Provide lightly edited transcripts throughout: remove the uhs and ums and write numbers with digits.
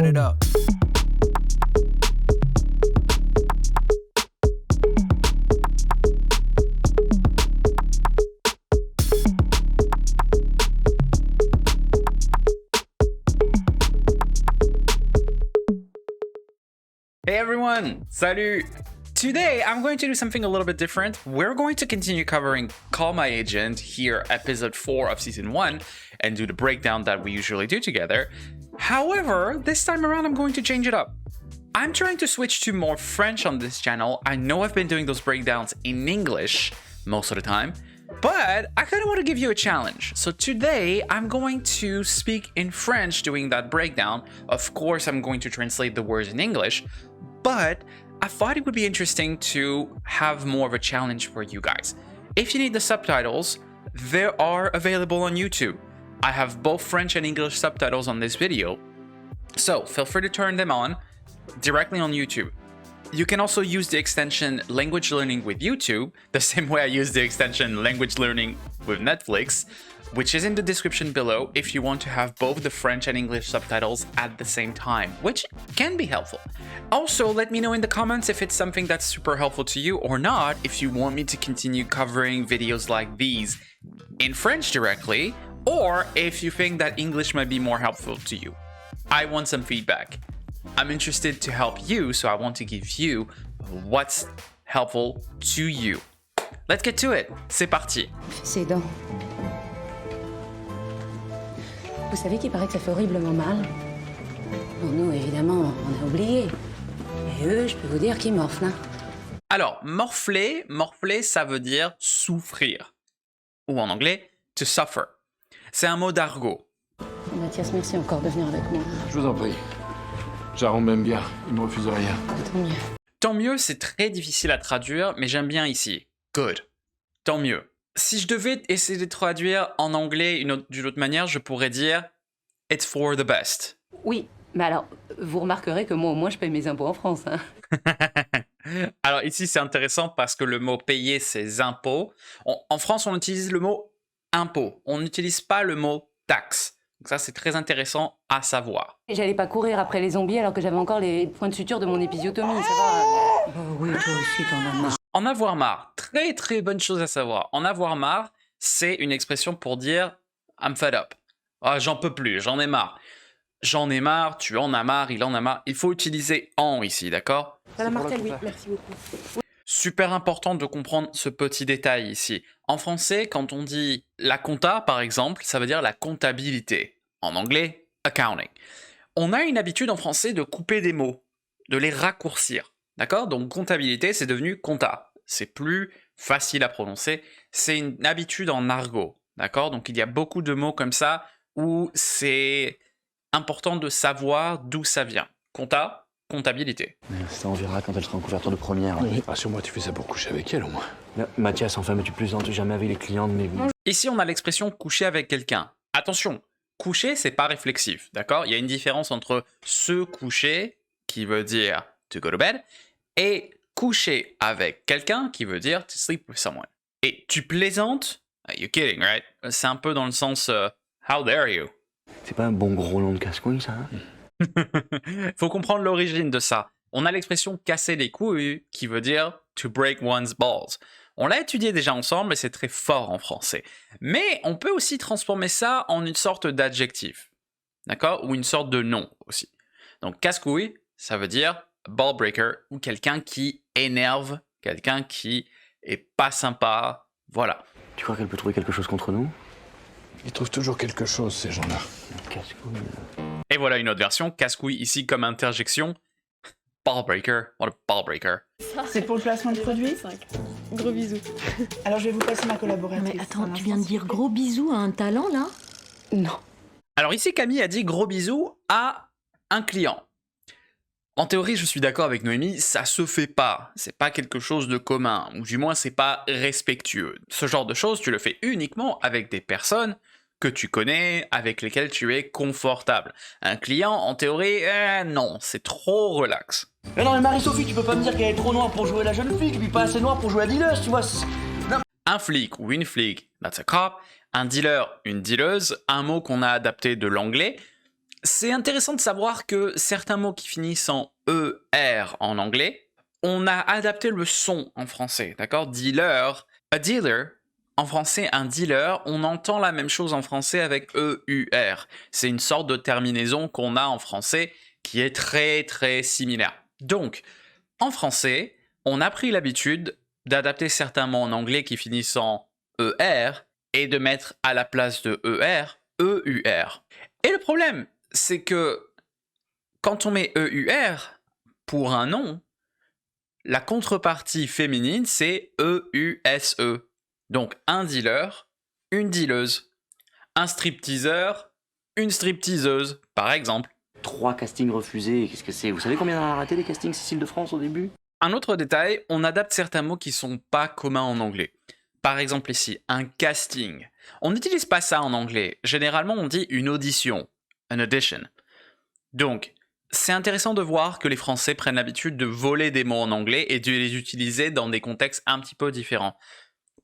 it up. Hey everyone, salut! Today I'm going to do something a little bit different. We're going to continue covering Call My Agent here, episode 4 of season 1, and do the breakdown that we usually do together. However, this time around I'm going to change it up. I'm trying to switch to more French on this channel. I know I've been doing those breakdowns in English most of the time, but I kind of want to give you a challenge. So today I'm going to speak in French doing that breakdown. Of course, I'm going to translate the words in English, but I thought it would be interesting to have more of a challenge for you guys. If you need the subtitles, they are available on YouTube. I have both French and English subtitles on this video, so feel free to turn them on directly on YouTube. You can also use the extension Language Learning with YouTube, the same way I use the extension Language Learning with Netflix, which is in the description below if you want to have both the French and English subtitles at the same time, which can be helpful. Also, let me know in the comments if it's something that's super helpful to you or not, if you want me to continue covering videos like these in French directly, or if you think that English might be more helpful to you. I want some feedback. I'm interested to help you, so I want to give you what's helpful to you. Let's get to it. C'est parti. Ses dents. Vous savez qu'il paraît que ça fait horriblement mal. Bon, nous, évidemment, on a oublié. Et eux, je peux vous dire qu'ils morflent, hein. Alors, morfler, ça veut dire souffrir. Ou en anglais, to suffer. C'est un mot d'argot. Mathias, merci encore de venir avec moi. Je vous en prie. Jaron m'aime bien, il me refuse rien. Tant mieux. Tant mieux, c'est très difficile à traduire, mais j'aime bien ici. Good. Tant mieux. Si je devais essayer de traduire en anglais d'une autre manière, je pourrais dire It's for the best. Oui, mais alors, vous remarquerez que moi, au moins, je paye mes impôts en France, hein. Alors ici, c'est intéressant parce que le mot payer, c'est impôts. En France, on utilise le mot impôt. On n'utilise pas le mot taxe. Donc ça, c'est très intéressant à savoir. Et j'allais pas courir après les zombies alors que j'avais encore les points de suture de mon épisiotomie, ça va. Oh oui, toi aussi, t'en as marre. En avoir marre, très très bonne chose à savoir. En avoir marre, c'est une expression pour dire I'm fed up. Ah, j'en peux plus, j'en ai marre. J'en ai marre, tu en as marre, il en a marre. Il faut utiliser en ici, d'accord? Madame Martel, oui, merci beaucoup. Super important de comprendre ce petit détail ici. En français, quand on dit la compta, par exemple, ça veut dire la comptabilité. En anglais, accounting. On a une habitude en français de couper des mots, de les raccourcir. D'accord? Donc comptabilité, c'est devenu compta. C'est plus facile à prononcer. C'est une habitude en argot. D'accord? Donc il y a beaucoup de mots comme ça où c'est important de savoir d'où ça vient. Compta, comptabilité. Ça, on verra quand elle sera en couverture de première. Oui. Rassure-moi, tu fais ça pour coucher avec elle au moins. Mathias, enfin, mais tu plaisantes jamais avec les clientes, mais... Ici, on a l'expression coucher avec quelqu'un. Attention, coucher, c'est pas réflexif, d'accord? Il y a une différence entre se coucher, qui veut dire to go to bed, et coucher avec quelqu'un, qui veut dire to sleep with someone. Et tu plaisantes? You're kidding, right? C'est un peu dans le sens how dare you? C'est pas un bon gros nom de casse-couille, ça, hein? Faut comprendre l'origine de ça. On a l'expression casser les couilles, qui veut dire to break one's balls. On l'a étudié déjà ensemble et c'est très fort en français. Mais on peut aussi transformer ça en une sorte d'adjectif. D'accord? Ou une sorte de nom aussi. Donc casse-couille, ça veut dire ball breaker ou quelqu'un qui énerve, quelqu'un qui est pas sympa. Voilà. Tu crois qu'elle peut trouver quelque chose contre nous? Ils trouvent toujours quelque chose, ces gens-là. Casse-couille. Et voilà une autre version, casse-couille ici comme interjection. Ball breaker, what a ball breaker. C'est pour le placement de produit. Gros bisous. Alors je vais vous passer ma collaboratrice. Mais attends, tu viens de dire gros bisous à un talent là? Non. Alors ici, Camille a dit gros bisous à un client. En théorie, je suis d'accord avec Noémie, ça se fait pas. C'est pas quelque chose de commun, ou du moins c'est pas respectueux. Ce genre de choses, tu le fais uniquement avec des personnes que tu connais, avec lesquelles tu es confortable. Un client, en théorie, non, c'est trop relax. Mais non mais Marie-Sophie, tu peux pas me dire qu'elle est trop noire pour jouer la jeune flic, puis pas assez noire pour jouer la dealeuse, tu vois. Non. Un flic ou une flic, that's a cop. Un dealer, une dealeuse, un mot qu'on a adapté de l'anglais, C'est intéressant de savoir que certains mots qui finissent en ER en anglais, on a adapté le son en français, d'accord? Dealer, a dealer, en français, un dealer, on entend la même chose en français avec EUR. C'est une sorte de terminaison qu'on a en français qui est très très similaire. Donc, en français, on a pris l'habitude d'adapter certains mots en anglais qui finissent en ER et de mettre à la place de ER, EUR. Et le problème, c'est que quand on met EUR pour un nom, la contrepartie féminine, c'est EUSE. Donc, un dealer, une dealeuse. Un stripteaseur, une stripteaseuse, par exemple. 3 castings refusés, qu'est-ce que c'est? Vous savez combien on a raté les castings Cécile de France au début? Un autre détail, on adapte certains mots qui sont pas communs en anglais. Par exemple ici, un casting. On n'utilise pas ça en anglais. Généralement, on dit une audition, an audition. Donc, c'est intéressant de voir que les Français prennent l'habitude de voler des mots en anglais et de les utiliser dans des contextes un petit peu différents.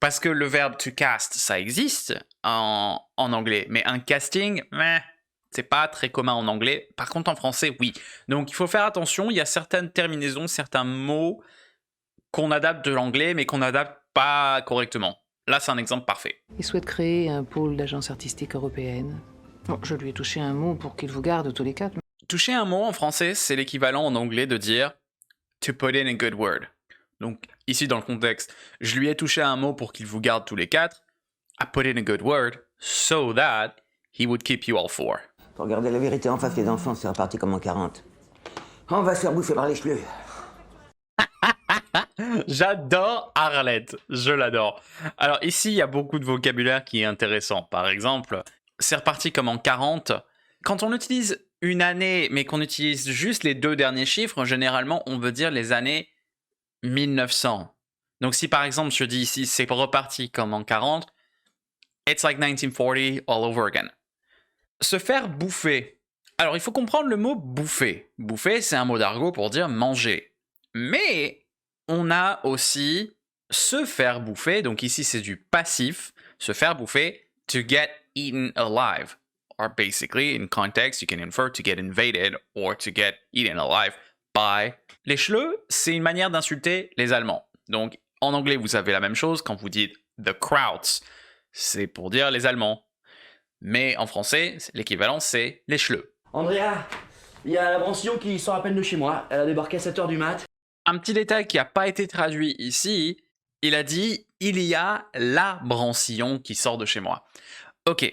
Parce que le verbe to cast, ça existe en anglais, mais un casting, c'est pas très commun en anglais. Par contre, en français, oui. Donc, il faut faire attention. Il y a certaines terminaisons, certains mots qu'on adapte de l'anglais, mais qu'on n'adapte pas correctement. Là, c'est un exemple parfait. Il souhaite créer un pôle d'agence artistique européenne. Bon, je lui ai touché un mot pour qu'il vous garde tous les 4. Toucher un mot en français, c'est l'équivalent en anglais de dire « to put in a good word ». Donc, ici, dans le contexte, je lui ai touché un mot pour qu'il vous garde tous les 4. I put in a good word so that he would keep you all 4. Pour regarder la vérité en face, les enfants, c'est reparti comme en 40. On va se faire bouffer par les cheveux. J'adore Arlette, je l'adore. Alors ici, il y a beaucoup de vocabulaire qui est intéressant. Par exemple, c'est reparti comme en 40. Quand on utilise une année, mais qu'on utilise juste les 2 derniers chiffres, généralement, on veut dire les années 1900. Donc si par exemple, je dis ici, c'est reparti comme en 40, it's like 1940 all over again. Se faire bouffer. Alors, il faut comprendre le mot bouffer. Bouffer, c'est un mot d'argot pour dire manger. Mais on a aussi se faire bouffer. Donc ici, c'est du passif. Se faire bouffer, to get eaten alive. Or basically, in context, you can infer to get invaded or to get eaten alive by. Les schleux, c'est une manière d'insulter les Allemands. Donc, en anglais, vous avez la même chose quand vous dites the Krauts. C'est pour dire les Allemands. Mais en français, l'équivalent, c'est les schleux. Andrea, il y a la Brancillon qui sort à peine de chez moi. Elle a débarqué à 7h du mat. Un petit détail qui n'a pas été traduit ici, il a dit « il y a la Brancillon qui sort de chez moi ». Ok,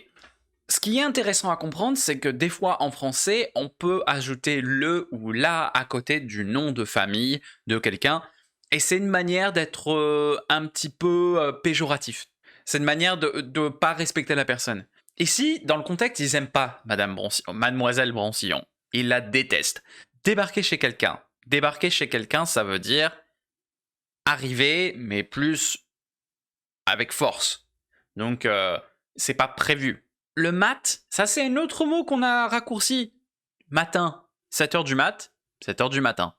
ce qui est intéressant à comprendre, c'est que des fois en français, on peut ajouter le ou la à côté du nom de famille de quelqu'un, et c'est une manière d'être un petit peu péjoratif. C'est une manière de ne pas respecter la personne. Ici, dans le contexte, ils n'aiment pas Mademoiselle Brancillon. Ils la détestent. Débarquer chez quelqu'un. Débarquer chez quelqu'un, ça veut dire arriver, mais plus avec force. Donc, c'est pas prévu. Le mat, ça c'est un autre mot qu'on a raccourci. Matin. 7h du mat, 7h du matin.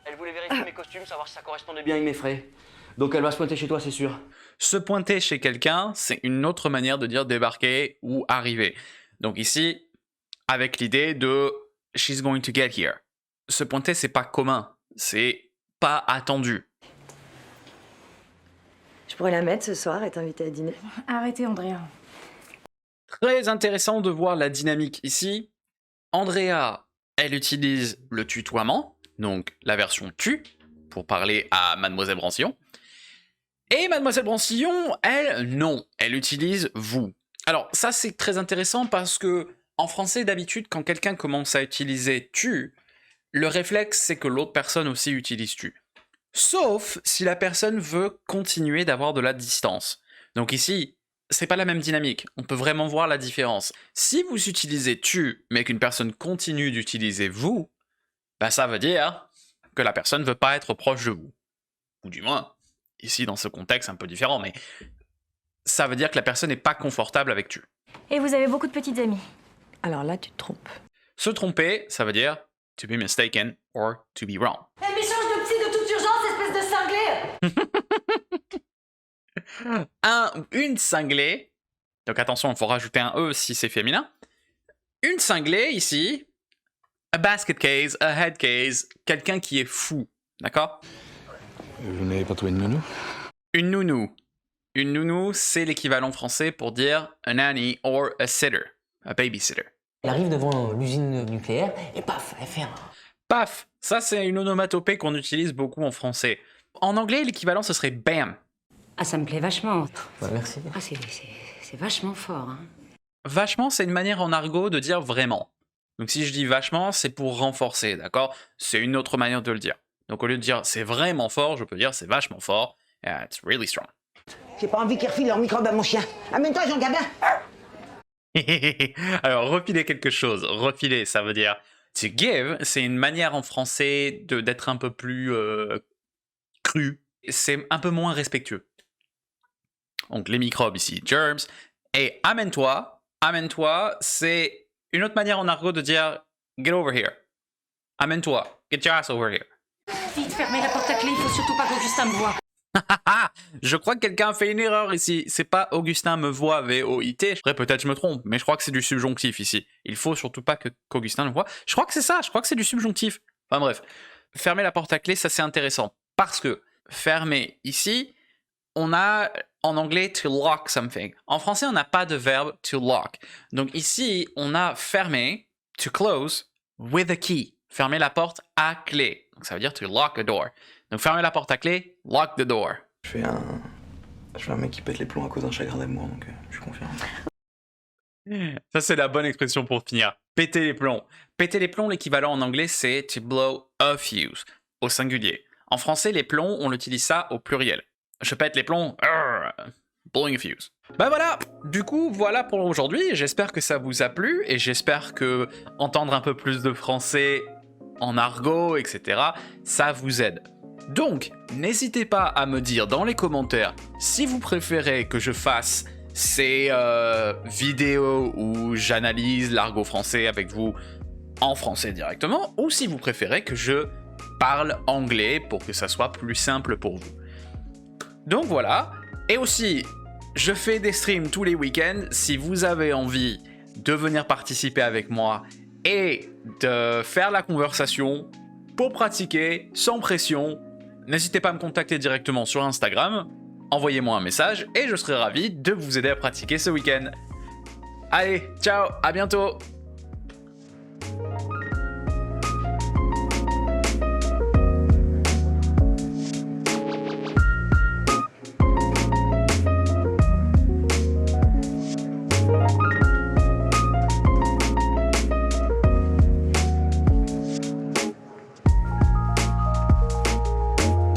Elle voulait vérifier mes costumes, savoir si ça correspondait bien avec mes frais. Donc elle va se pointer chez toi, c'est sûr. Se pointer chez quelqu'un, c'est une autre manière de dire débarquer ou arriver. Donc ici, avec l'idée de « she's going to get here ». Se pointer, c'est pas commun, c'est pas attendu. Je pourrais la mettre ce soir et t'inviter à dîner. Arrêtez, Andrea. Très intéressant de voir la dynamique ici. Andrea, elle utilise le tutoiement, donc la version tu, pour parler à Mademoiselle Brancillon. Et Mademoiselle Brancillon, elle, non, elle utilise vous. Alors ça c'est très intéressant parce que en français d'habitude, quand quelqu'un commence à utiliser tu, le réflexe c'est que l'autre personne aussi utilise tu. Sauf si la personne veut continuer d'avoir de la distance. Donc ici, c'est pas la même dynamique, on peut vraiment voir la différence. Si vous utilisez tu, mais qu'une personne continue d'utiliser vous, bah ça veut dire que la personne veut pas être proche de vous. Ou du moins, ici dans ce contexte un peu différent, mais ça veut dire que la personne n'est pas confortable avec tu. Et vous avez beaucoup de petites amies. Alors là, tu te trompes. Se tromper, ça veut dire to be mistaken or to be wrong. Eh mais change de psy de toute urgence, espèce de cinglé. Une cinglée, donc attention, il faut rajouter un E si c'est féminin. Une cinglée ici, A basket case, a head case, quelqu'un qui est fou, d'accord? Vous n'avez pas trouvé de nounou? Une nounou. Une nounou, c'est l'équivalent français pour dire a nanny or a sitter, a babysitter. Elle arrive devant l'usine nucléaire et paf, elle fait un... Paf, ça c'est une onomatopée qu'on utilise beaucoup en français. En anglais, l'équivalent ce serait bam. Ah, ça me plaît vachement. Ouais, merci. Ah, c'est vachement fort, hein. Vachement, c'est une manière en argot de dire vraiment. Donc si je dis vachement, c'est pour renforcer, d'accord? C'est une autre manière de le dire. Donc au lieu de dire c'est vraiment fort, je peux dire c'est vachement fort. Yeah, it's really strong. J'ai pas envie qu'ils refilent leur microbe à mon chien. Amène-toi, Jean Gabin. Alors, refiler quelque chose. Refiler, ça veut dire to give. C'est une manière en français d'être un peu plus cru. C'est un peu moins respectueux. Donc, les microbes ici, germs. Et amène-toi. Amène-toi, c'est une autre manière en argot de dire get over here. Amène-toi. Get your ass over here. Vite, fermez la porte à clé, il faut surtout pas qu'Augustin me voie. Je crois que quelqu'un a fait une erreur ici. C'est pas Augustin me voit, V-O-I-T. Après, peut-être je me trompe, mais je crois que c'est du subjonctif ici. Il faut surtout pas qu'Augustin le voit. Je crois que c'est ça, je crois que c'est du subjonctif. Enfin bref. Fermer la porte à clé, ça c'est intéressant. Parce que fermer ici, on a en anglais to lock something. En français, on n'a pas de verbe to lock. Donc ici, on a fermer, to close, with a key. Fermer la porte à clé. Donc ça veut dire to lock a door. Donc fermer la porte à clé, lock the door. Je fais un mec qui pète les plombs à cause d'un chagrin d'amour, donc je suis confiant. Ça, c'est la bonne expression pour finir. Péter les plombs. Péter les plombs, l'équivalent en anglais, c'est to blow a fuse, au singulier. En français, les plombs, on utilise ça au pluriel. Je pète les plombs, blowing a fuse. Bah voilà, du coup, voilà pour aujourd'hui. J'espère que ça vous a plu et j'espère que entendre un peu plus de français en argot, etc., ça vous aide. Donc, n'hésitez pas à me dire dans les commentaires si vous préférez que je fasse ces vidéos où j'analyse l'argot français avec vous en français directement, ou si vous préférez que je parle anglais pour que ça soit plus simple pour vous. Donc voilà, et aussi, je fais des streams tous les week-ends. Si vous avez envie de venir participer avec moi et de faire la conversation pour pratiquer sans pression, n'hésitez pas à me contacter directement sur Instagram, envoyez-moi un message et je serai ravi de vous aider à pratiquer ce week-end. Allez, ciao, à bientôt!